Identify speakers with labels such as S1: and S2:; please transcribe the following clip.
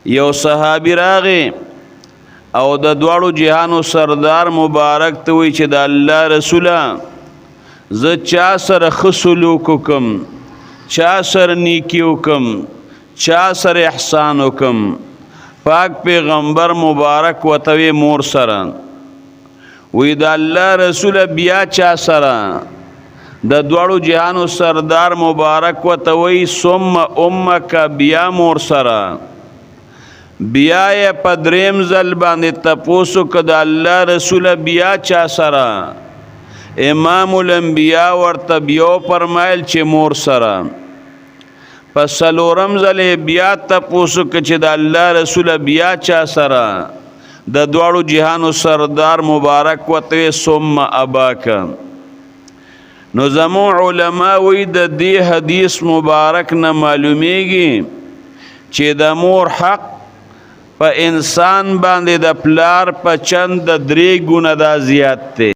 S1: یو صحابي راغی او د دواړو جهانو سردار مبارک ته وی چې د الله رسوله زه چا سره ښه سلوک وکم، چا سره نیکي وکم، چا سره احسان وکم. پاک پیغمبر مبارک ورته وی مور سره. وی د الله رسوله بیا چا سره؟ د دواړو جهانو سردار مبارک ورته وی ثم امک، بیا مور سره. بیا یې په دریم ځل باندې تپوس وکړه د الله رسوله بیا چا سره؟ امام الانبیاء ورته بیا فرمایل چې مور سره. په څلورم ځل بیا تپوس وکړه چې د الله رسوله بیا چا سره؟ د دواړو جهانو سردار مبارک ورته ثم اباک. نو زموږ علما وی د دې حدیث مبارک نه معلومیږي چې د مور حق په انسان باندې د پلار په چند 3 ګونه دا زیات دی.